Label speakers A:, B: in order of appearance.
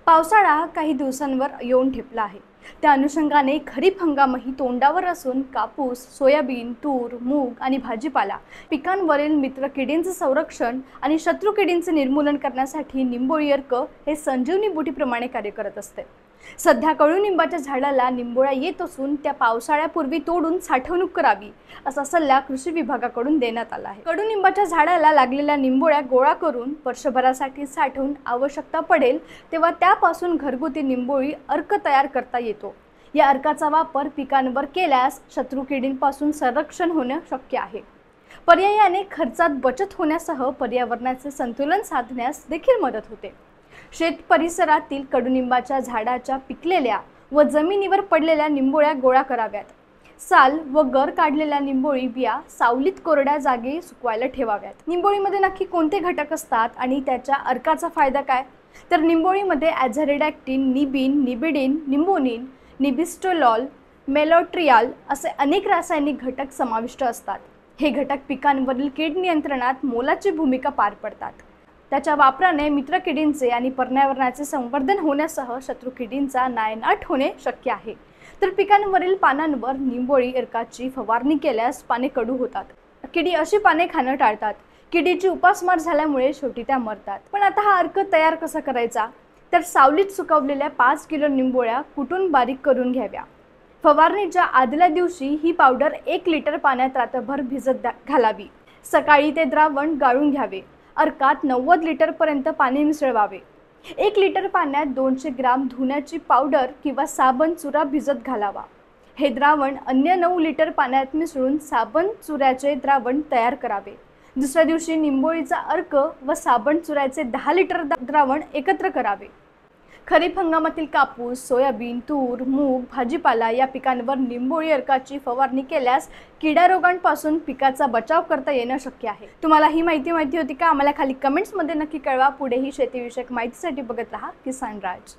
A: पावसाळा काही दिवसांवर येऊन ठेपला आहे। त्या अनुषंगाने खरीप हंगामही तोंडावर असून कापूस, सोयाबीन, तूर, मूग आणि भाजीपाला पिकांवरील मित्र किडींचे संरक्षण आणि शत्रू किडींचे निर्मूलन करण्यासाठी निंबोळी अर्क हे संजीवनी बुटीप्रमाणे कार्य करत असते। सध्या कडुनिंबाच्या झाडाला निंबोळ्या येत असून त्या पावसाळ्यापूर्वी तोडून साठवणूक करावी असा सल्ला कृषी विभागाकडून देण्यात आला आहे। कडुनिंबाच्या झाडाला लागलेल्या निंबोळ्या गोळा करून वर्षभरासाठी साठवून आवश्यकता पडेल तेव्हा त्यापासून घरगुती निंबोळी अर्क तयार करता येतो। या अर्काचा वापर पिकांवर केल्यास शत्रू किडींपासून संरक्षण होणे शक्य आहे। पर्यायाने खर्चात बचत होण्यासह पर्यावरणाचे संतुलन साधण्यास देखील मदत होते। शेत परिसरातील कडुनिंबाच्या झाडाच्या पिकलेल्या व जमिनीवर पडलेल्या निंबोळ्या गोळा कराव्यात। साल व गर काढलेल्या निंबोळी बिया सावलीत कोरड्या जागी सुकवायला ठेवाव्यात। निंबोळीमध्ये नक्की कोणते घटक असतात आणि त्याच्या अर्काचा फायदा काय? तर निंबोळीमध्ये ॲझॅरिडॅक्टिन, निबिन, निबिडिन, निंबोनिन, निबिस्टोलॉल, मेलोट्रियाल असे अनेक रासायनिक घटक समाविष्ट असतात। हे घटक पिकांवरील कीड नियंत्रणात मोलाची भूमिका पार पडतात। त्याच्या वापराने मित्र किडींचे आणि पर्यावरणाचे संवर्धन होण्यासह शत्रू किडींचा नायनाट होणे शक्य आहे। तर पिकांवरील पानांवर निंबोळी अर्काची फवारणी केल्यास पाने कडू होतात। किडी अशी पाने खाणं टाळतात। किडीची उपासमार झाल्यामुळे शेवटी त्या मरतात। पण आता हा अर्क तयार कसा करायचा? तर सावलीत सुकवलेल्या 5 किलो निंबोळ्या कुटून बारीक करून घ्याव्या। फवारणीच्या आदल्या दिवशी ही पावडर 1 लिटर पाण्यात रात्रभर भिजत घालावी। सकाळी ते द्रावण गाळून घ्यावे। अर्कात 90 लिटरपर्यंत पाणी मिसळवावे। 1 लिटर पाण्यात 200 ग्राम धुण्याची पावडर किंवा साबण चुरा भिजत घालावा। हे द्रावण अन्य 9 लिटर पाण्यात मिसळून साबण चुऱ्याचे द्रावण तयार करावे। दुसऱ्या दिवशी निंबोळीचा अर्क व साबण चुऱ्याचे 10 लिटर द्रावण एकत्र करावे। खरीप हंगामातील कापूस, सोयाबीन, तूर, मूग, भाजीपाला या पिकांवर निंबोळी अर्काची फवारणी केल्यास किडा रोगांपासून पिकाचा बचाव करता येणं शक्य आहे। तुम्हाला ही माहिती होती का? आम्हाला खाली कमेंट्समध्ये नक्की कळवा। पुढेही शेतीविषयक माहितीसाठी बघत रहा किसान राज।